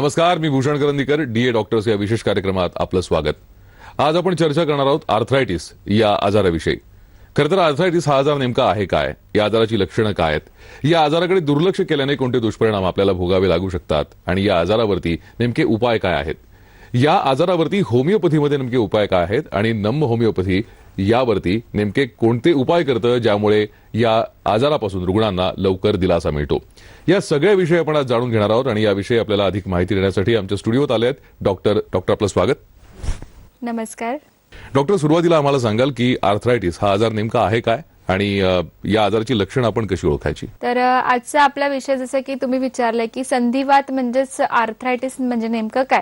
नमस्कार, मी Bhushan Karandikar. DA doctors या विशेष कार्यक्रमात आपलं स्वागत. आज आपण चर्चा करणार आहोत आर्थरायटिस या आजाराविषयी. खरं तर आर्थरायटिस हा आजार नेमका आहे काय, या आजाराची लक्षणं काय आहेत, या आजाराकडे दुर्लक्ष केल्याने कोणते दुष्परिणाम आपल्याला भोगावे लागू शकतात आणि या आजारावरती नेमके उपाय काय आहेत, या आजारावरती होमिओपॅथीमध्ये नेमके उपाय काय आहेत आणि नम होमिओपॅथी यावरती नेमके कोणते उपाय करतं ज्यामुळे या आजारापासून रुग्णांना लवकर दिलासा मिळतो, या सगळ्या विषयी आपण आज जाणून घेणार आहोत. आणि याविषयी आपल्याला अधिक माहिती देण्यासाठी आमच्या स्टुडिओत आले आहेत डॉक्टर आपलं स्वागत. नमस्कार डॉक्टर, सुरुवातीला आम्हाला सांगाल की आर्थरायटिस हा आजार नेमका आहे काय आणि या आजाराची लक्षणं आपण कशी ओळखायची? तर आजचा आपला विषय जसं की तुम्ही विचारलंय की संधिवात म्हणजेच आर्थरायटिस म्हणजे नेमकं काय.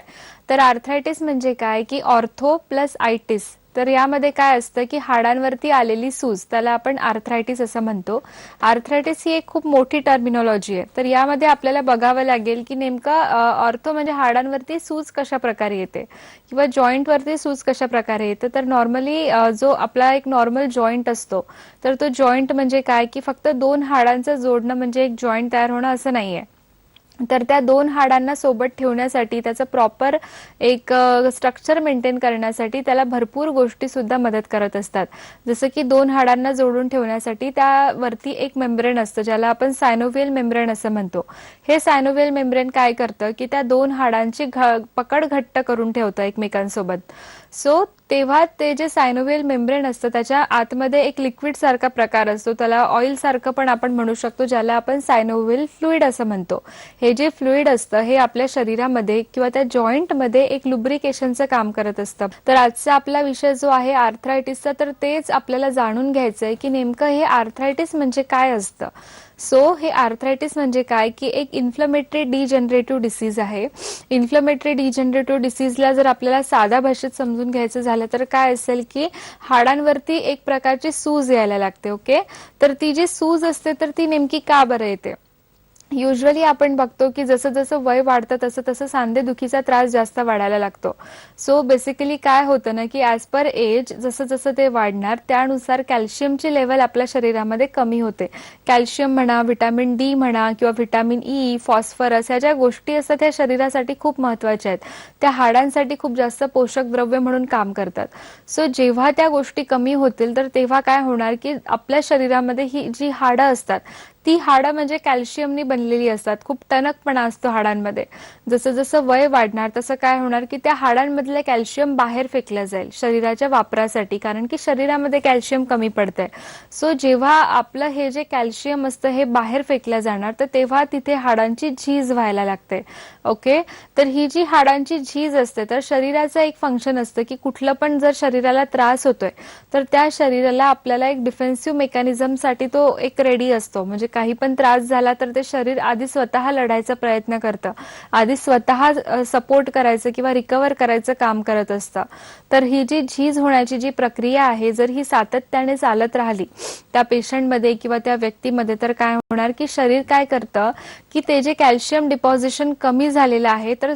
तर आर्थरायटिस म्हणजे काय की ऑर्थो प्लस आयटिस. तर यामध्ये काय असतं की हाडांवरती आलेली सूज, त्याला आपण आर्थरायटिस असं म्हणतो. आर्थरायटिस ही एक खूप मोठी टर्मिनॉलॉजी आहे. तर यामध्ये आपल्याला बघावं लागेल की नेमका ऑर्थो म्हणजे हाडांवरती सूज कशा प्रकारे येते किंवा जॉईंटवरती सूज कशा प्रकारे येते. तर नॉर्मली जो आपला एक नॉर्मल जॉईंट असतो, तर तो जॉईंट म्हणजे काय की फक्त दोन हाडांचं जोडणं म्हणजे एक जॉईंट तयार होणं असं नाहीये. तर त्या दोन हाडांना सोबत ठेवण्यासाठी, त्याचं प्रॉपर एक स्ट्रक्चर मेंटेन करण्यासाठी त्याला भरपूर गोष्टी सुद्धा मदत करत असतात. जसं की दोन हाडांना जोडून ठेवण्यासाठी त्यावरती एक मेम्ब्रेन असतं ज्याला आपण सायनोव्हियल मेम्ब्रेन असं म्हणतो. हे सायनोव्हियल मेम्ब्रेन काय करतं की त्या दोन हाडांची पकड घट्ट करून ठेवतं एकमेकांसोबत. सो तेव्हा ते जे सायनोव्हियल मेम्ब्रेन असतं त्याच्या आतमध्ये एक लिक्विड सारखा प्रकार असतो, त्याला ऑइल सारखं पण आपण म्हणू शकतो, ज्याला आपण सायनोव्हियल फ्लुइड असं म्हणतो. हे जे फ्लुइड असतं हे आपल्या शरीरामध्ये किंवा त्या जॉईंटमध्ये एक लुब्रिकेशनचं काम करत असतं. तर आजचा आपला विषय जो आहे आर्थरायटिसचा, तर तेच आपल्याला जाणून घ्यायचंय की नेमकं हे आर्थरायटिस म्हणजे काय असतं. सो हे आर्थरायटिस म्हणजे काय की एक इन्फ्लमेटरी डिजनरेटिव्ह डिसीज आहे. इन्फ्लमेटरी डिजनरेटिव्ह डिसीजला जर आपल्याला साध्या भाषेत समजून घ्यायचं झालं तर काय असेल की हाडांवरती एक प्रकारची सूज यायला लागते. ओके, तर ती जी सूज असते तर ती नेमकी का बरं येते. युजली आपण बघतो की जसं जसं वय वाढतं तसं तसं सांधेदुखीचा त्रास जास्त वाढायला लागतो. सो बेसिकली काय होतं ना की ॲज पर एज जसं जसं ते वाढणार त्यानुसार कॅल्शियमची लेवल आपल्या शरीरामध्ये कमी होते. कॅल्शियम म्हणा, व्हिटॅमिन डी म्हणा किंवा व्हिटॅमिन ई, फॉस्फरस ह्या ज्या गोष्टी असतात त्या शरीरासाठी खूप महत्त्वाच्या आहेत. त्या हाडांसाठी खूप जास्त पोषक द्रव्य म्हणून काम करतात. सो जेव्हा त्या गोष्टी कमी होतील तर तेव्हा काय होणार की आपल्या शरीरामध्ये ही जी हाडं असतात ती हाडं म्हणजे कॅल्शियमनी बनलेली असतात. खूप टणकपणा असतो हाडांमध्ये. जसं जसं वय वाढणार तसं काय होणार की त्या हाडांमधलं कॅल्शियम बाहेर फेकलं जाईल शरीराच्या वापरासाठी, कारण की शरीरामध्ये कॅल्शियम कमी पडतंय. सो जेव्हा आपलं हे जे कॅल्शियम असतं हे बाहेर फेकलं जाणार तर तेव्हा तिथे हाडांची झीज व्हायला लागते. ओके, तर ही जी हाडांची झीज असते तर शरीराचं एक फंक्शन असतं की कुठलं पण जर शरीराला त्रास होतोय तर त्या शरीराला आपल्याला एक डिफेन्सिव्ह मेकॅनिझमसाठी तो एक रेडी असतो. म्हणजे काही पण त्रास झाला तर ते शरीर आधी स्वतः लढायचा प्रयत्न करतं, आधी स्वतः सपोर्ट करायचं किंवा रिकवर करायचं काम करत असतं. तर ही जी झीज होण्याची जी प्रक्रिया आहे जर ही सातत्याने चालत राहिली त्या पेशंटमध्ये किंवा त्या व्यक्तीमध्ये तर काय होणार की शरीर काय करतं की ते जे कॅल्शियम डिपॉझिशन कमी झालेलं आहे तर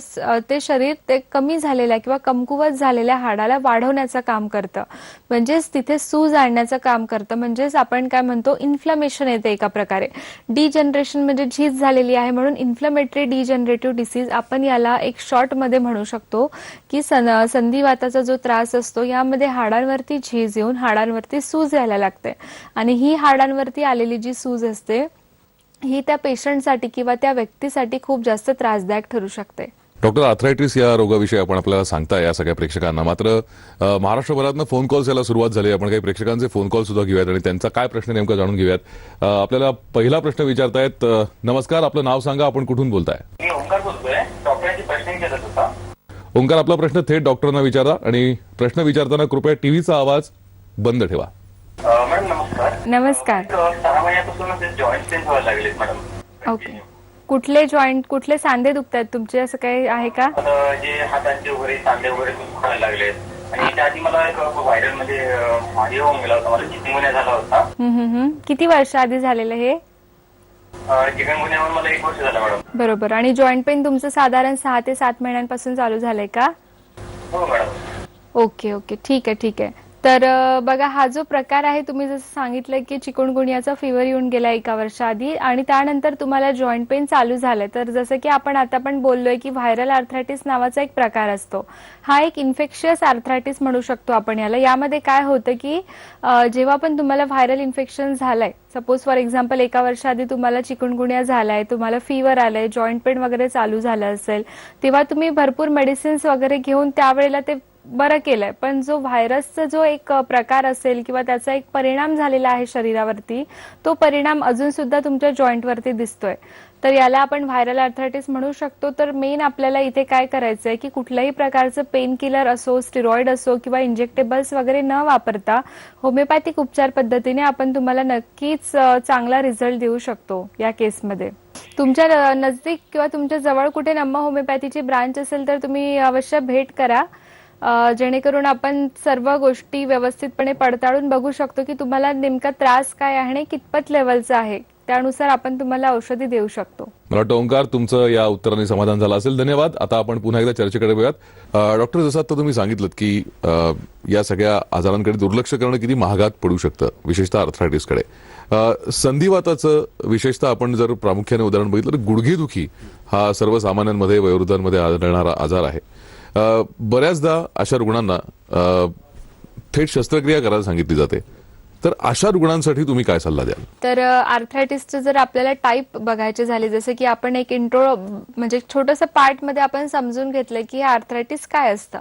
ते शरीर ते कमी झालेल्या किंवा कमकुवत झालेल्या हाडाला वाढवण्याचं काम करतं, म्हणजेच तिथे सूज आणण्याचं काम करतं. म्हणजेच आपण काय म्हणतो इन्फ्लमेशन येते एका प्रकारे. डिजनरेशन म्हणजे झीज झालेली आहे म्हणून इन्फ्लमेटरी डिजनरेटिव्ह डिसीज आपण याला एक शॉर्ट मध्ये म्हणू शकतो की संधिवाताचा जो त्रास असतो यामध्ये हाडांवरती झीज येऊन हाडांवरती सूज यायला लागते. आणि ही हाडांवरती आलेली जी सूज असते ही त्या पेशंटसाठी किंवा त्या व्यक्तीसाठी खूप जास्त त्रासदायक ठरू शकते. डॉक्टर, आर्थरायटिस या रोगाविषयी आपण आपल्याला सांगताय या सगळ्या प्रेक्षकांना. मात्र महाराष्ट्रभरातनं फोन कॉल्स यायला सुरुवात झाली. आपण काही प्रेक्षकांचे फोन कॉल सुद्धा घेऊयात आणि त्यांचा काय प्रश्न नेमका जाणून घेऊयात. आपल्याला पहिला प्रश्न विचारतायत. नमस्कार, आपलं नाव सांगा, आपण कुठून बोलताय? मी ओंकार बोलतोय. डॉक्टरांची प्रश्न विचारत होता. ओंकार, आपला प्रश्न थेट डॉक्टरांना विचारा आणि प्रश्न विचारताना कृपया टीव्हीचा आवाज बंद ठेवा. मॅडम नमस्कार. नमस्कार. 6 महिन्यापासून जॉईंट पेन व्हायला लागलेत मॅडम. ओके, कुठले जॉईंट कुठले सांधे दुखतात तुमचे, असं काही आहे का? जे हातांचे वगैरे सांधे वगैरे दुखायला लागलेत आणि त्याआधी मला एक व्हायरल मध्ये हे होऊन गेला होता, मला चिकनगुन्या झाला होता. किती वर्ष आधी झालेलं हे? चिकनगुन्यावर मला 1 वर्ष झालं मॅडम. बरोबर. आणि जॉईंट पेन तुमचं साधारण 6 ते 7 महिन्यांपासून चालू झालंय का? हो मॅडम. ओके ओके, ठीक आहे ठीक आहे. तर बघा, हा जो प्रकार आहे, तुम्ही जसं सांगितलं की चिकुनगुनियाचा फीवर येऊन गेला 1 वर्षाआधी आणि त्यानंतर तुम्हाला जॉईंट पेन चालू झालंय. तर जसं की आपण आता पण बोललोय की व्हायरल आर्थरायटिस नावाचा एक प्रकार असतो. हा एक इन्फेक्शियस आर्थरायटिस म्हणू शकतो आपण याला. यामध्ये काय होतं की जेव्हा पण तुम्हाला व्हायरल इन्फेक्शन झालंय, सपोज फॉर एक्झाम्पल 1 वर्षाआधी तुम्हाला चिकुनगुनिया झालाय, तुम्हाला फीवर आलंय, जॉईंट पेन वगैरे चालू झालं असेल, तेव्हा तुम्ही भरपूर मेडिसिन्स वगैरे घेऊन त्यावेळेला ते बरं केलंय. पण जो व्हायरसचा जो एक प्रकार असेल किंवा त्याचा एक परिणाम झालेला आहे शरीरावरती, तो परिणाम अजून सुद्धा तुमच्या जॉईंटवरती दिसतोय. तर याला आपण व्हायरल आर्थरायटिस म्हणू शकतो. तर मेन आपल्याला इथे काय करायचंय की कुठल्याही प्रकारचं पेन किलर असो, स्टिरॉइड असो किंवा इंजेक्टेबल्स वगैरे न वापरता होमिओपॅथिक उपचार पद्धतीने आपण तुम्हाला नक्कीच चांगला रिझल्ट देऊ शकतो या केसमध्ये. तुमच्या नजदीक किंवा तुमच्या जवळ कुठे नम्मा होमिओपॅथीची ब्रांच असेल तर तुम्ही अवश्य भेट करा, जेणेकरून आपण सर्व गोष्टी व्यवस्थितपणे पडताळून बघू शकतो की तुम्हाला नेमका त्रास काय आहे आणि कितपत लेवलचा आहे. त्यानुसार आपण तुम्हाला औषधी देऊ शकतो. मला वाटतं ओंकार, तुमचं या उत्तराने समाधान झालं असेल. धन्यवाद. आता आपण पुन्हा एकदा चर्चेकडे वळूयात. डॉक्टर, जसं आता तुम्ही सांगितलं की या सगळ्या आजारांकडे दुर्लक्ष करणं किती महागात पडू शकतं, विशेषतः आर्थरायटिसकडे. संधिवाताचं विशेषतः आपण जर प्रामुख्याने उदाहरण बघितलं तर गुडघेदुखी हा सर्वसामान्यांमध्ये, वयोवृद्धांमध्ये आढळणारा आजार आहे. बऱ्याचदा अशा रुग्णांना थेट शस्त्रक्रिया करायला सांगितली जाते. तर अशा रुग्णांसाठी तुम्ही काय सल्ला द्याल? तर आर्थरायटिसचे जर आपल्याला टाईप बघायचे झाले, जसं की आपण एक इंट्रो म्हणजे छोटंसं पार्टमध्ये आपण समजून घेतलं की आर्थरायटिस काय असतं,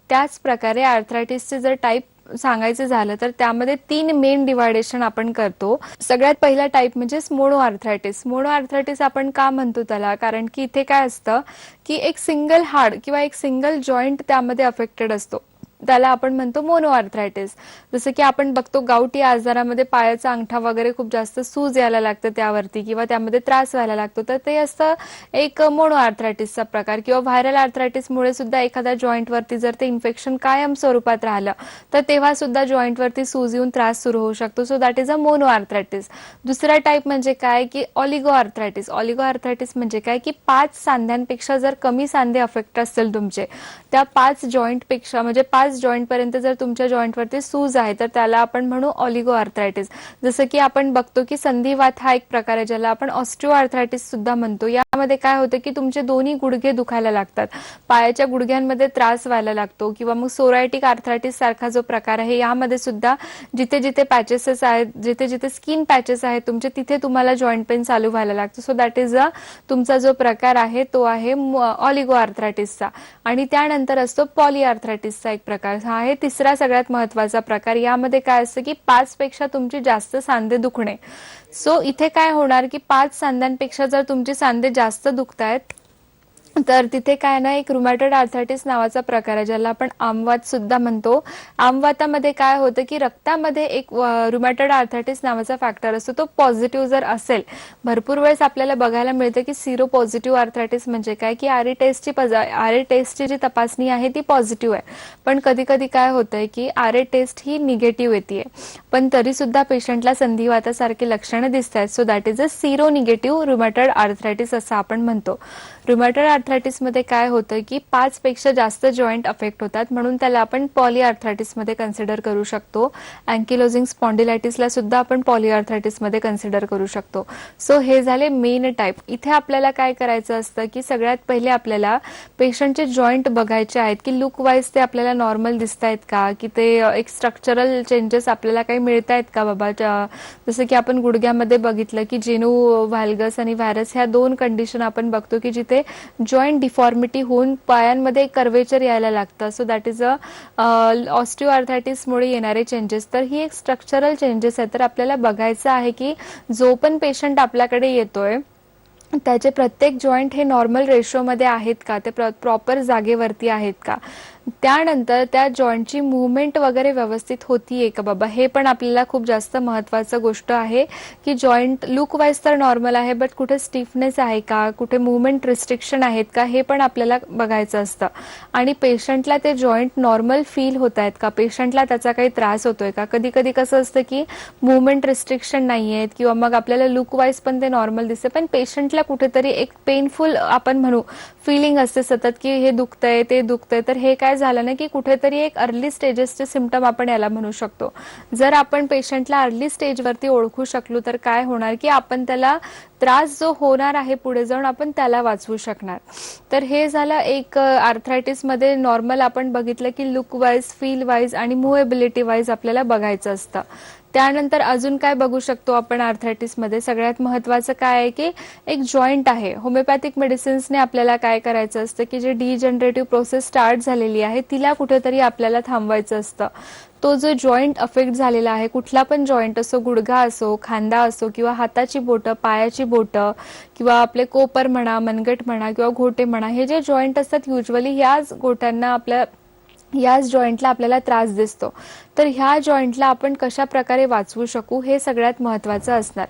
त्याच प्रकारे आर्थरायटिसचे जर टाईप सांगायचं झालं तर त्यामध्ये 3 मेन डिवायडेशन आपण करतो. सगळ्यात पहिला टाईप म्हणजे मोनो आर्थरायटिस. मोनो आर्थरायटिस आपण का म्हणतो त्याला, कारण की इथे काय असतं की एक सिंगल हाड किंवा एक सिंगल जॉईंट त्यामध्ये अफेक्टेड असतो, त्याला आपण म्हणतो मोनो आर्थरायटिस. जसं की आपण बघतो गावठी आजारामध्ये पायाचा अंगठा वगैरे खूप जास्त सूज यायला लागतं त्यावरती किंवा त्यामध्ये त्रास व्हायला लागतो, तर ते असतं एक मोनो आर्थरायटिसचा प्रकार. किंवा व्हायरल आर्थरायटिसमुळे सुद्धा एखाद्या जॉईंटवरती जर ते इन्फेक्शन कायम स्वरूपात राहिलं तर तेव्हा सुद्धा जॉईंटवरती सूज येऊन त्रास सुरू होऊ शकतो. So that is a mono arthritis. दुसरा टाईप म्हणजे काय की ऑलिगो आर्थरायटिस. ऑलिगो आर्थरायटिस म्हणजे काय की 5 सांध्यांपेक्षा जर कमी सांधे अफेक्ट असतील तुमचे, त्या 5 जॉईंटपेक्षा म्हणजे 5 जॉईंट पर्यंत जर तुमच्या जॉईंटवरती सूज आहे तर त्याला आपण म्हणू ऑलिगो आर्थरायटिस. जसं की आपण बघतो की संधिवात हा एक प्रकार आहे ज्याला आपण ऑस्टिओ आर्थरायटिस सुद्धा म्हणतो. यामध्ये काय होतं की तुमचे दोन्ही गुडघे दुखायला लागतात, पायाच्या गुडघ्यांमध्ये त्रास व्हायला लागतो. किंवा मग सोरायटिक आर्थरायटिस सारखा जो प्रकार आहे, यामध्ये सुद्धा जिथे जिथे पॅचेसेस आहेत, जिथे जिथे स्किन पॅचेस आहेत तुमचे, तिथे तुम्हाला जॉईंट पेन चालू व्हायला लागतो. सो दॅट इज तुमचा जो प्रकार आहे तो आहे ऑलिगो आर्थरायटिसचा. आणि त्यानंतर असतो पॉली आर्थरायटिसचा एक प्रकार. हा आहे तिसरा सगळ्यात महत्वाचा प्रकार. यामध्ये काय असतं की 5 पेक्षा तुमची जास्त सांधे दुखणे. सो इथे काय होणार की 5 सांध्यांपेक्षा जर तुमचे सांधे जास्त दुखतायत तर तिथे काय ना, एक रुमॅटॉइड आर्थरायटिस नावाचा प्रकार आहे ज्याला आपण आमवात सुद्धा म्हणतो. आमवातामध्ये काय होतं की रक्तामध्ये एक रुमॅटॉइड आर्थरायटिस नावाचा फॅक्टर असतो, तो पॉझिटिव्ह जर असेल, भरपूर वेळेस आपल्याला बघायला मिळतं की सिरो पॉझिटिव्ह आर्थरायटिस म्हणजे काय की आरए टेस्टची जी तपासणी आहे ती पॉझिटिव्ह आहे, पण कधी कधी काय होतंय की आरए टेस्ट ही निगेटिव्ह येते, पण तरी सुद्धा पेशंटला संधिवातासारखी लक्षणं दिसत आहेत. So that is a sero negative rheumatoid arthritis असं आपण म्हणतो. रुमॅटॉइड आर्थरायटिसमध्ये काय होतं की 5 पेक्षा जास्त जॉईंट अफेक्ट होतात, म्हणून त्याला आपण पॉली आर्थरायटिसमध्ये कन्सिडर करू शकतो. अँकिलोजिंग स्पॉन्डिलायटिसला सुद्धा आपण पॉली आर्थरायटिसमध्ये कन्सिडर करू शकतो. सो हे झाले मेन टाईप. इथे आपल्याला काय करायचं असतं की सगळ्यात पहिले आपल्याला पेशंटचे जॉईंट बघायचे आहेत की लुक वाईज ते आपल्याला नॉर्मल दिसत आहेत का, की ते एक स्ट्रक्चरल चेंजेस आपल्याला काही मिळत आहेत का बाबा. जसं की आपण गुडघ्यामध्ये बघितलं की जेनू व्हाल्गस आणि व्हायरस ह्या 2 कंडिशन आपण बघतो की जिथे जॉईंट डिफॉर्मिटी होऊन पायांमध्ये कर्वेचर यायला लागतं. सो दॅट इज ऑस्टिओ आर्थरायटिसमुळे येणारे चेंजेस. तर ही एक स्ट्रक्चरल चेंजेस आहे. तर आपल्याला बघायचं आहे की जो पण पेशंट आपल्याकडे येतोय त्याचे प्रत्येक जॉईंट हे नॉर्मल रेशोमध्ये आहेत का, ते प्रॉपर जागेवरती आहेत का, त्यानंतर त्या जॉईंटची मुवमेंट वगैरे व्यवस्थित होतीये का बाबा, हे पण आपल्याला खूप जास्त महत्त्वाचं गोष्ट आहे की जॉईंट लुक वाईज तर नॉर्मल आहे बट कुठे स्टिफनेस आहे का, कुठे मुवमेंट रिस्ट्रिक्शन आहेत का, हे पण आपल्याला बघायचं असतं. आणि पेशंटला ते जॉईंट नॉर्मल फील होत आहेत का, पेशंटला त्याचा काही त्रास होतोय का. कधी कधी कसं असतं की मुवमेंट रिस्ट्रिक्शन नाही आहेत किंवा मग आपल्याला लुक वाईज पण ते नॉर्मल दिसते, पण पेशंटला कुठेतरी एक पेनफुल आपण म्हणू फिलिंग असते सतत की हे दुखतंय ते दुखतंय. तर हे काय काय झालं ना की कुठेतरी एक अर्ली स्टेजेसचे सिम्पटम आपण याला म्हणू शकतो. जर आपण पेशंटला अर्ली स्टेजवरती ओळखू शकलो तर काय होणार की आपण त्याला त्रास जो होणार आहे पुढे जाऊन आपण त्याला वाचवू शकणार. तर हे झालं एक आर्थरायटिस मध्ये नॉर्मल आपण बघितलं की लुक वाईज, फील वाईज आणि मुव्हेबिलिटी वाईज आपल्याला बघायचं असतं. त्यानंतर अजून काय बघू शकतो आपण आर्थरायटिस मध्ये, सगळ्यात महत्वाचं काय आहे की एक जॉईंट आहे. होमिओपॅथिक मेडिसिन्सने आपल्याला काय करायचं असतं की जे डिजनरेटिव्ह प्रोसेस स्टार्ट झालेली आहे तिला कुठेतरी आपल्याला थांबवायचं असतं. तो जो जॉईंट अफेक्ट झालेला आहे, कुठला पण जॉईंट असो, गुडघा असो, खांदा असो किंवा हाताची बोटं, पायाची बोटं किंवा आपले कोपर म्हणा, मनगट म्हणा किंवा घोटे म्हणा, हे जे जॉईंट असतात युजली याच गोट्यांना याच जॉईंटला आपल्याला त्रास दिसतो. तर ह्या जॉईंटला आपण कशा प्रकारे वाचवू शकू हे सगळ्यात महत्वाचं असणार.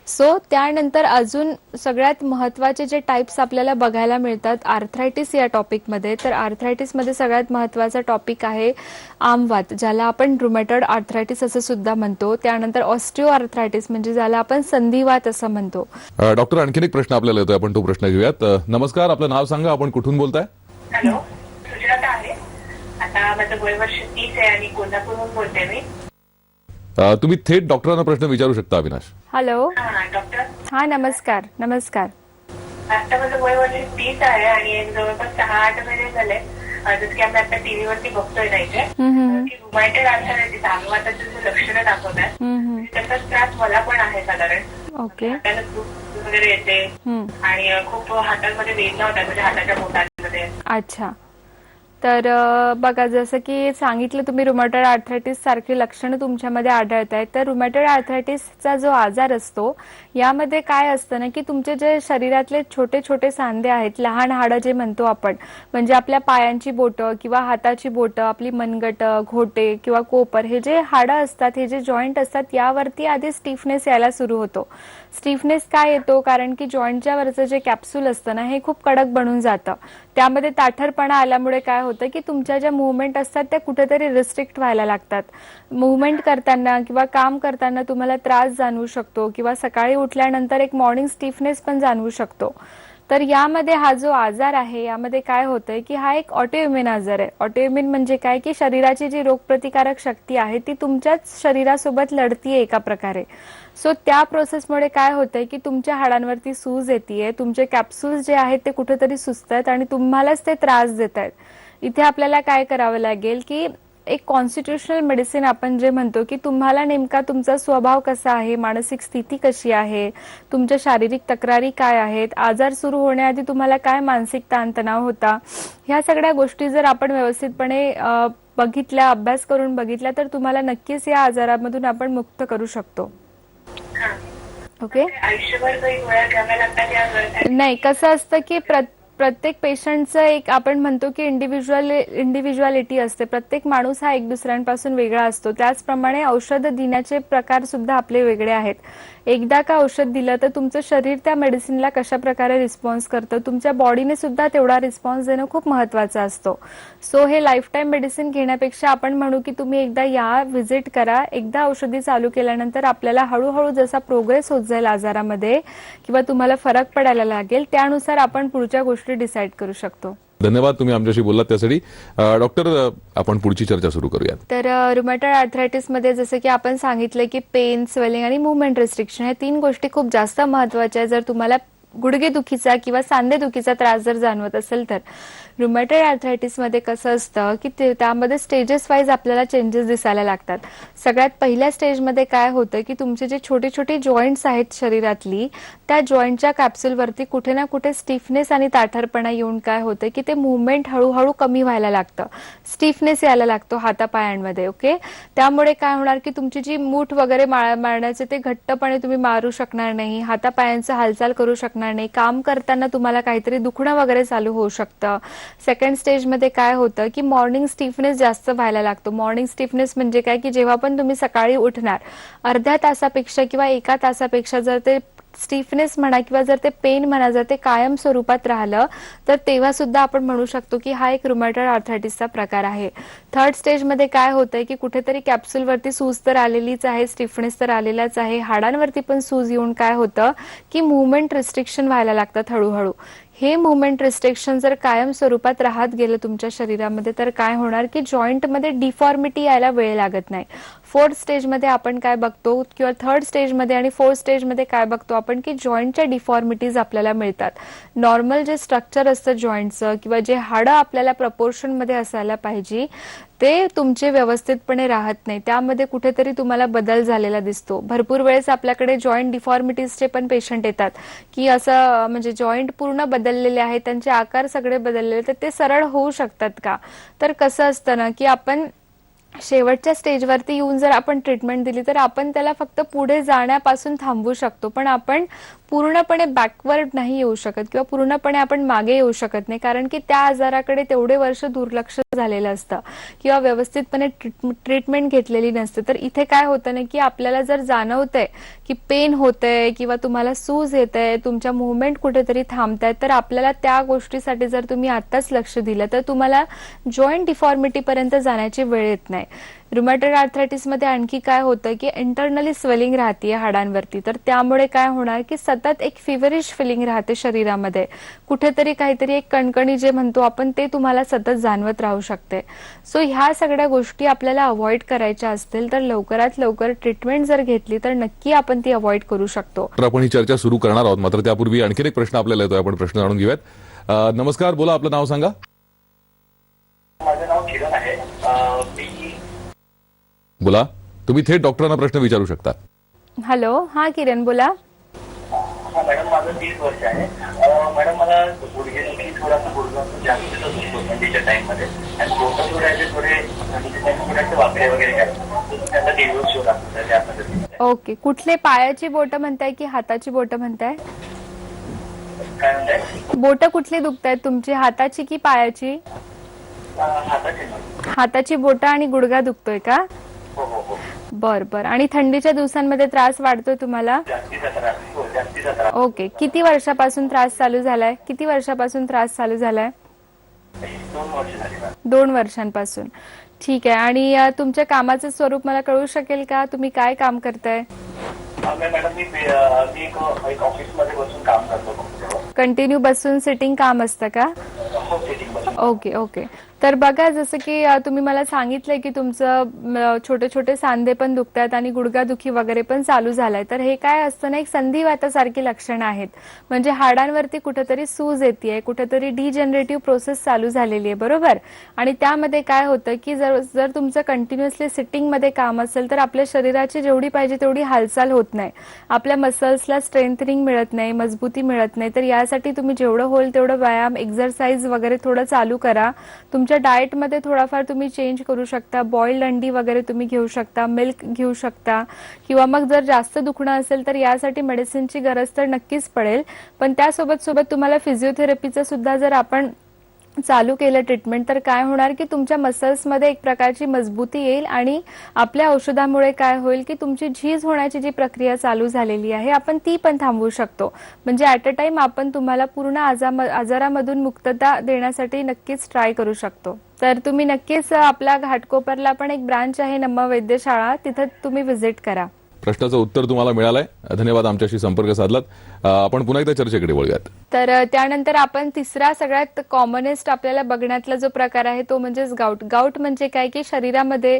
सो त्यानंतर अजून सगळ्यात महत्वाचे जे टाइप्स आपल्याला बघायला मिळतात आर्थरायटिस या टॉपिकमध्ये, तर आर्थरायटिसमध्ये सगळ्यात महत्वाचा टॉपिक आहे आमवात, ज्याला आपण रुमॅटॉइड आर्थरायटिस असं सुद्धा म्हणतो. त्यानंतर ऑस्टिओ आर्थरायटिस म्हणजे ज्याला आपण संधिवात असं म्हणतो. डॉक्टर, आणखीन एक प्रश्न आपल्याला येतोय, आपण तो प्रश्न घेऊयात. नमस्कार, आपलं नाव सांगा, आपण कुठून बोलताय? हॅलो, सुजाता आहे. आता माझं वय वर्ष 30 आहे आणि कोल्हापूरहून बोलते मी. तुम्ही थेट डॉक्टरांना प्रश्न विचारू शकता. अविनाश. हॅलो. हा डॉक्टर. हा, नमस्कार. नमस्कार. आता माझं वय वर्ष 30 आहे आणि जवळपास 6-8 महिने झाले. जसं की आम्ही आता टीव्हीवरती बघतोय नाही की रुमॅटॉइड आर्थरायटिस, आमवाताचे जे लक्षणं दाखवतात त्याचाच त्रास मला पण आहे साधारण. ओके. हाताला सूज वगैरे येते आणि खूप हातांमध्ये वेदना होतात, म्हणजे हाताच्या बोटांमध्ये. अच्छा. तर बघा, जसं की सांगितलं तुम्ही रुमॅटॉइड आर्थरायटिस सारखी लक्षणं तुमच्यामध्ये आढळत आहेत. तर रुमॅटॉइड आर्थरायटिसचा जो आजार असतो यामध्ये काय असतं ना की तुमचे जे शरीरातले छोटे छोटे सांधे आहेत, लहान हाडं जे म्हणतो आपण, म्हणजे आपल्या पायांची बोटं किंवा हाताची बोटं, आपली मनगट, घोटे किंवा कोपर, हे जे हाडं असतात, हे जे जॉईंट असतात, यावरती आधी स्टिफनेस यायला सुरू होतो. स्टिफनेस काय येतो? कारण की जॉईंटच्या वरचं जे कॅप्सूल असतं ना हे खूप कडक बनून जातं. त्यामध्ये ताठरपणा आल्यामुळे काय होतं की तुमच्या ज्या मुवमेंट असतात त्या कुठेतरी रिस्ट्रिक्ट व्हायला लागतात. मुवमेंट करताना किंवा काम करताना तुम्हाला त्रास जाणवू शकतो किंवा सकाळी उठल्यानंतर एक मॉर्निंग स्टिफनेस पण जाणवू शकतो. तर यामध्ये हा जो आजार आहे यामध्ये काय होतंय की हा एक ऑटोइम्युन आजार आहे. ऑटोइम्युन म्हणजे काय की शरीराची जी रोगप्रतिकारक शक्ती आहे ती तुमच्याच शरीरासोबत लढतीये एका प्रकारे. सो त्या प्रोसेसमुळे काय होतंय की तुमच्या हाडांवरती सूज येतेय, तुमचे कॅप्सूल्स जे आहेत ते कुठेतरी सुजतायत आणि तुम्हालाच ते त्रास देत आहेत. इथे आपल्याला काय करावं लागेल की एक कॉन्स्टिट्युशनल मेडिसिन आपण जे म्हणतो की तुम्हाला नेमका तुमचा स्वभाव कसा आहे, मानसिक स्थिती कशी आहे, तुमच्या शारीरिक तक्रारी काय आहेत, आजार सुरू होण्याआधी तुम्हाला काय मानसिक ताणतणाव होता, ह्या सगळ्या गोष्टी जर आपण व्यवस्थितपणे बघितल्या, अभ्यास करून बघितल्या तर तुम्हाला नक्कीच या आजारामधून आपण मुक्त करू शकतो. ओके. आयुष्यभर काही गोळ्या घ्याव्या लागतात या? नाही, कसं असतं की प्रत्येक पेशंटचं एक आपण म्हणतो की इंडिव्हिज्युअलिटी असते. प्रत्येक माणूस हा एक दुसऱ्यांपासून वेगळा असतो. त्याचप्रमाणे औषध देण्याचे प्रकार सुद्धा आपले वेगळे आहेत. एकदा का औषध दिलं तर तुमचं शरीर त्या मेडिसिनला कशा प्रकारे रिस्पॉन्स करतं, तुमच्या बॉडीने सुद्धा तेवढा रिस्पॉन्स देणं खूप महत्वाचं असतो. सो हे लाईफ टाईम मेडिसिन घेण्यापेक्षा आपण म्हणू की तुम्ही एकदा या, व्हिजिट करा. एकदा औषधी चालू केल्यानंतर आपल्याला हळूहळू जसा प्रोग्रेस होत जाईल आजारामध्ये किंवा तुम्हाला फरक पडायला लागेल त्यानुसार आपण पुढच्या गोष्टी डिसाईड करू शकतो. धन्यवाद, तुम्ही आमच्याशी बोललात त्यासाठी. डॉक्टर, आपण पुढची चर्चा सुरू करूयात. तर रुमॅटॉइड आर्थरायटिस मध्ये जसं की आपण सांगितलं की पेन, स्वेलिंग आणि मुवमेंट रिस्ट्रिक्शन ह्या 3 गोष्टी खूप जास्त महत्वाच्या आहेत. जर तुम्हाला गुडघेदुखीचा किंवा सांधेदुखीचा त्रास जर जाणवत असेल तर रुमॅटॉइड आर्थरायटिस मध्ये कसं असतं की त्यामध्ये स्टेजेस वाईज आपल्याला चेंजेस दिसायला लागतात. सगळ्यात पहिल्या स्टेजमध्ये काय होतं की तुमचे जे छोटे छोटे जॉईंट्स आहेत शरीरातली, त्या जॉईंटच्या कॅप्सूलवरती कुठे ना कुठे स्टिफनेस आणि ताठरपणा येऊन काय होतं की ते मुवमेंट हळूहळू कमी व्हायला लागतं, स्टिफनेस यायला लागतो हातापायांमध्ये. ओके. त्यामुळे काय होणार की तुमची जी मूठ वगैरे मारण्याचे ते घट्टपणे तुम्ही मारू शकणार नाही, हातापायांचं हालचाल करू शकणार नाही, काम करताना तुम्हाला काहीतरी दुखणं वगैरे चालू होऊ शकतं. सेकंड स्टेजमध्ये काय होतं की मॉर्निंग स्टिफनेस जास्त व्हायला लागतो. मॉर्निंग स्टिफनेस म्हणजे काय की जेव्हा पण तुम्ही सकाळी उठणार अर्ध्या तासापेक्षा किंवा 1 तासापेक्षा जर ते स्टिफनेस म्हणा किंवा जर ते पेन म्हणा जर ते कायम स्वरूपात राहिलं तर तेव्हा सुद्धा आपण म्हणू शकतो की हा एक रुमॅटॉइड आर्थरायटिसचा प्रकार आहे. थर्ड स्टेजमध्ये काय होतंय की कुठेतरी कॅप्सूलवरती सूज तर आलेलीच आहे, स्टिफनेस तर आलेलाच आहे, हाडांवरती पण सूज येऊन काय होतं की मुवमेंट रिस्ट्रिक्शन व्हायला लागतात हळूहळू. हे मुवमेंट रिस्ट्रिक्शन जर कायम स्वरूपात राहत गेलं तुमच्या शरीरामध्ये तर काय होणार की जॉईंटमध्ये डिफॉर्मिटी यायला वेळ लागत नाही. 4th स्टेजमध्ये आपण काय बघतो किंवा 3rd स्टेजमध्ये आणि 4th स्टेजमध्ये काय बघतो आपण की जॉईंटच्या डिफॉर्मिटीज आपल्याला मिळतात. नॉर्मल जे स्ट्रक्चर असतं जॉईंटचं किंवा जे हाडं आपल्याला प्रपोर्शनमध्ये असायला पाहिजे ते तुमचे व्यवस्थितपणे राहत नाही. त्यामध्ये कुठेतरी तुम्हाला बदल झालेला दिसतो. भरपूर वेळेस आपल्याकडे जॉईंट डिफॉर्मिटीजचे पण पेशंट येतात की असं म्हणजे जॉईंट पूर्ण बदललेले आहेत, त्यांचे आकार सगळे बदललेले, तर ते सरळ होऊ शकतात का? तर कसं असतं ना की आपण शेवटच्या स्टेजवरती येऊन जर आपण ट्रीटमेंट दिली तर आपण त्याला फक्त पुढे जाण्यापासून थांबवू शकतो, पण आपण पूर्णपणे बॅकवर्ड नाही येऊ शकत किंवा पूर्णपणे आपण मागे येऊ शकत नाही, कारण की त्या आजाराकडे तेवढे वर्ष दुर्लक्ष झालेलं असतं किंवा व्यवस्थितपणे ट्रीटमेंट घेतलेली नसते. तर इथे काय होतं ना की आपल्याला जर जाणवतंय की पेन होतंय किंवा तुम्हाला सूज येतंय, तुमच्या मुवमेंट कुठेतरी थांबतायत, तर आपल्याला त्या गोष्टीसाठी जर तुम्ही आत्ताच लक्ष दिलं तर तुम्हाला जॉईंट डिफॉर्मिटी पर्यंत जाण्याची वेळ येत नाही. रुमॅटॉइड आर्थरायटिसमध्ये आणखी काय होतं की इंटरनली स्वेलिंग राहते हाडांवरती, तर त्यामुळे काय होणार की सतत एक फिवरिश फिलिंग राहते शरीरामध्ये, कुठेतरी काहीतरी एक कणकणी जे म्हणतो आपण ते तुम्हाला सतत जाणवत राहू शकते. सो ह्या सगळ्या गोष्टी आपल्याला अवॉइड करायच्या असतील तर लवकरात लवकर ट्रीटमेंट जर घेतली तर नक्की आपण ती अवॉइड करू शकतो. तर आपण ही चर्चा सुरू करणार आहोत, मात्र त्यापूर्वी आणखीन एक प्रश्न आपल्याला येतोय, आपण प्रश्न जाणून घेऊयात. नमस्कार, बोला, आपलं नाव सांगा. माझं नाव किरण आहे. मी बोला, तुम्ही थेट डॉक्टरांना प्रश्न विचारू शकता. हॅलो, हा किरण बोला. हा मॅडम, माझं 30 वर्ष आहे. मॅडम, मला गुडघेदुखी थोडासा गुडघा जास्त असतो थंडीच्या टाइममध्ये आणि बोटं थोडे थोडेसे वाकडे वगैरे काय त्यांचा दिवस शो लागतो त्या पद्धतीने. ओके, कुठले पायाची बोटं म्हणताय की हाताची बोटं म्हणताय? काय म्हणताय? बोटं कुठली दुखतायत तुमची, हाताची की पायाची? हाताचे. हाताची बोटं आणि गुडघा दुखतोय का? हो हो हो. बर बर. आणि थंडीच्या दिवसांमध्ये त्रास वाढतोय तुम्हाला? जास्तीचा त्रास. हो, जास्तीचा त्रास. ओके, किती वर्षापासून त्रास चालू झालाय? 2 वर्ष झाले? 2 वर्षांपासून. ठीक आहे. आणि तुमच्या कामाचं स्वरूप मला कळू शकेल का? तुम्ही काय काम करताय? मॅडम, मी एक ऑफिसमध्ये बसून काम करतो. कंटिन्यू बसून सिटिंग काम असतं का? हो, सिटिंग बसून. Okay okay. तर बघा, जसं की तुम्ही मला सांगितलंय की तुमचं छोटे छोटे सांधे पण दुखतात आणि गुडघादुखी वगैरे पण चालू झालाय, तर हे काय असतं ना, एक संधिवातासारखी लक्षणं आहेत. म्हणजे हाडांवरती कुठेतरी सूज येते, कुठेतरी डिजनरेटिव्ह प्रोसेस चालू झालेली आहे, बरोबर. आणि त्यामध्ये काय होतं की जर तुमचं कंटिन्युअसली सिटिंगमध्ये काम असेल तर आपल्या शरीराची जेवढी पाहिजे तेवढी हालचाल होत नाही, आपल्या मसल्सला स्ट्रेंथनिंग मिळत नाही, मजबूती मिळत नाही. तर यासाठी तुम्ही जेवढं होईल तेवढं व्यायाम, एक्सरसाइज वगैरे थोडं चालू करा. तुमच्या डाएटमध्ये थोडाफार तुम्ही चेंज करू शकता. बॉइल्ड अंडी वगैरे तुम्ही घेऊ शकता, मिल्क घेऊ शकता, किंवा मग जर जास्त दुखणं असेल तर यासाठी मेडिसिनची गरज तर नक्कीच पडेल. पण त्यासोबत तुम्हाला फिजिओथेरपीचं सुद्धा जर आपण चालू केलं ट्रीटमेंट तर काय होणार की तुमच्या मसल्समध्ये एक प्रकारची मजबूती येईल आणि आपल्या औषधामुळे काय होईल की तुमची झीज होण्याची जी प्रक्रिया चालू झालेली आहे आपण ती पण थांबवू शकतो. म्हणजे ॲट अ टाइम आपण तुम्हाला पूर्ण आजारामधून मुक्तता देण्यासाठी नक्कीच ट्राय करू शकतो. तर तुम्ही नक्कीच आपल्या घाटकोपरला पण एक ब्रांच आहे नमा वैद्यशाळा, तिथे तुम्ही व्हिजिट करा. प्रश्नाचं उत्तर तुम्हाला मिळालंय, धन्यवाद आमच्याशी संपर्क साधलात. आपण पुन्हा एकदा चर्चेकडे वळूयात. तर त्यानंतर आपण तिसरा सगळ्यात कॉमनेस्ट आपल्याला बघण्यातला जो प्रकार आहे तो म्हणजेच गाऊट. गाऊट म्हणजे काय की शरीरामध्ये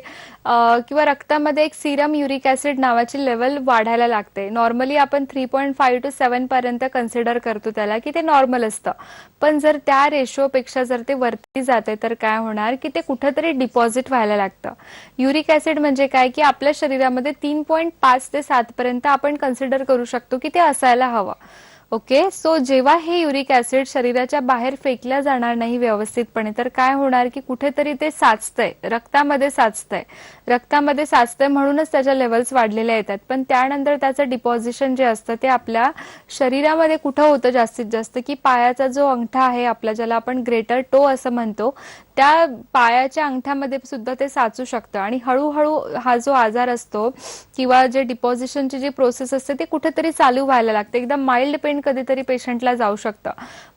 किंवा रक्तामध्ये एक सिरम युरिक ऍसिड नावाची लेवल वाढायला लागते. नॉर्मली आपण 3.5 to 7 पर्यंत कन्सिडर करतो त्याला की ते नॉर्मल असतं, पण जर त्या रेशोपेक्षा जर ते वरती जाते तर काय होणार की ते कुठेतरी डिपॉझिट व्हायला लागतं. युरिक ऍसिड म्हणजे काय की आपल्या शरीरामध्ये 3.5 ते 7 पर्यंत आपण कन्सिडर करू शकतो की ते असायला हवं. ओके, सो जेव्हा हे युरिक ऍसिड शरीराच्या बाहेर फेकल्या जाणार नाही व्यवस्थितपणे तर काय होणार की कुठेतरी ते साचतंय, रक्तामध्ये साचतंय म्हणूनच त्याच्या लेवल्स वाढलेल्या येतात. पण त्यानंतर त्याचं डिपॉझिशन जे असतं ते आपल्या शरीरामध्ये कुठं होतं जास्तीत जास्त की पायाचा जो अंगठा आहे आपला, ज्याला आपण ग्रेटर टो असं म्हणतो, त्या पायाच्या अंगठ्यामध्ये सुद्धा ते साचू शकतं. आणि हळूहळू हा जो आजार असतो किंवा जे डिपॉझिशनची जी प्रोसेस असते ती कुठेतरी चालू व्हायला लागते. एकदम माइल्ड पेन कधीतरी पेशंटला जाऊ शकतं.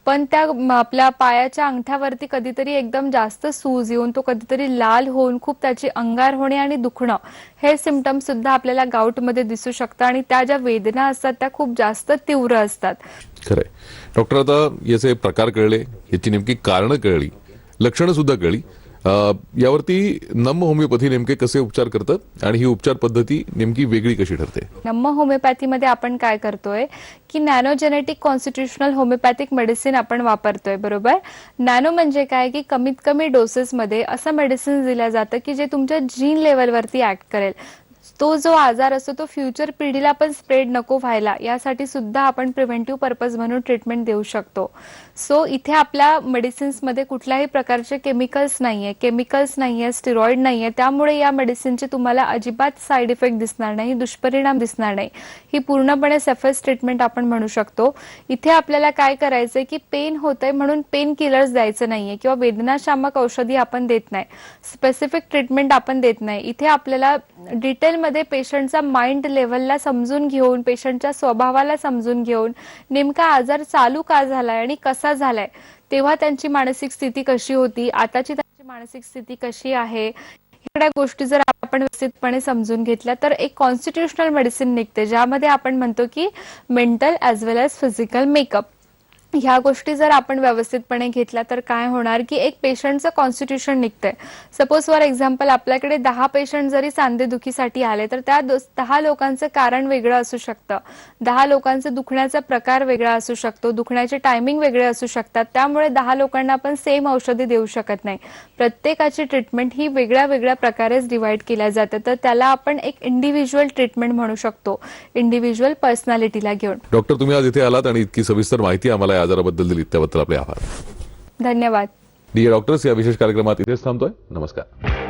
पण त्या आपल्या पायाच्या अंगठ्यावरती कधीतरी एकदम जास्त सूज येऊन तो कधीतरी लाल होऊन खूप त्याची अंगार होणे आणि दुखणं हे सिम्पटम्स सुद्धा आपल्याला गाऊटमध्ये दिसू शकतं आणि त्या ज्या वेदना असतात त्या खूप जास्त तीव्र असतात. खरंय. डॉक्टर, आता याचे प्रकार कळले, याची नेमकी कारणं कळली, लक्षणं सुद्धा कळली. यावरती नम्म होमिओपॅथी नेमके कसे उपचार करतं आणि ही उपचार पद्धती नेमकी वेगळी कशी ठरते? नम्म होमिओपॅथीमध्ये आपण काय करतोय की नॅनोजेनेटिक कॉन्स्टिट्युशनल होमिओपॅथिक मेडिसिन आपण वापरतोय. बरोबर. नॅनो म्हणजे काय की कमीत कमी डोसेसमध्ये असं मेडिसिन दिलं जातं की जे तुमच्या जीन लेवलवरती ऍक्ट करेल. तो जो आजार असतो तो फ्युचर पिढीला पण स्प्रेड नको व्हायला यासाठी सुद्धा आपण प्रिव्हेंटिव्ह पर्पज म्हणून ट्रीटमेंट देऊ शकतो. सो इथे आपल्या मेडिसिन्समध्ये कुठल्याही प्रकारचे केमिकल्स नाहीये, स्टिरॉइड नाहीये. त्यामुळे या मेडिसिनचे तुम्हाला अजिबात साईड इफेक्ट दिसणार नाही, दुष्परिणाम दिसणार नाही. ही पूर्णपणे सेफेस्ट ट्रीटमेंट आपण म्हणू शकतो. इथे आपल्याला काय करायचंय की पेन होतंय म्हणून पेन किलर्स द्यायचं नाहीये किंवा वेदनाशामक औषधी आपण देत नाही, स्पेसिफिक ट्रीटमेंट आपण देत नाही. इथे आपल्याला डिटेलमध्ये पेशंटचा माइंड लेव्हलला समजून घेऊन, पेशंटच्या स्वभावाला समजून घेऊन, नेमका आजार चालू का झालाय आणि कसा झालाय, तेव्हा त्यांची मानसिक स्थिती कशी होती, आताची त्यांची मानसिक स्थिती कशी आहे, ह्या गोष्टी जर आपण व्यवस्थितपणे समजून घेतल्या तर एक कॉन्स्टिट्युशनल मेडिसिन निघते ज्यामध्ये आपण म्हणतो की मेंटल ॲज वेल एज फिजिकल मेकअप. ह्या गोष्टी जर आपण व्यवस्थितपणे घेतल्या तर काय होणार की एक पेशंटचं कॉन्स्टिट्यूशन निघतंय. सपोज फॉर एक्झाम्पल आपल्याकडे 10 पेशंट जरी सांधेदुखीसाठी आले तर त्या 10 लोकांचं कारण वेगळं असू शकतं, 10 लोकांचं दुखण्याचा प्रकार वेगळा असू शकतो, दुखण्याचे टायमिंग वेगळे असू शकतात. त्यामुळे 10 लोकांना आपण सेम औषधी देऊ शकत नाही. प्रत्येकाची ट्रीटमेंट ही वेगळ्या वेगळ्या प्रकारेच डिवाइड केल्या जाते. तर त्याला आपण एक इंडिव्हिज्युअल ट्रीटमेंट म्हणू शकतो, इंडिव्हिज्युअल पर्सनॅलिटीला घेऊन. डॉक्टर, तुम्ही आज इथे आलात आणि इतकी सविस्तर माहिती आम्हाला या आजाराबद्दल दिली, त्याबद्दल आपले आभार. धन्यवाद. डीए डॉक्टर्स या विशेष कार्यक्रमात इथेच थांबतोय. नमस्कार.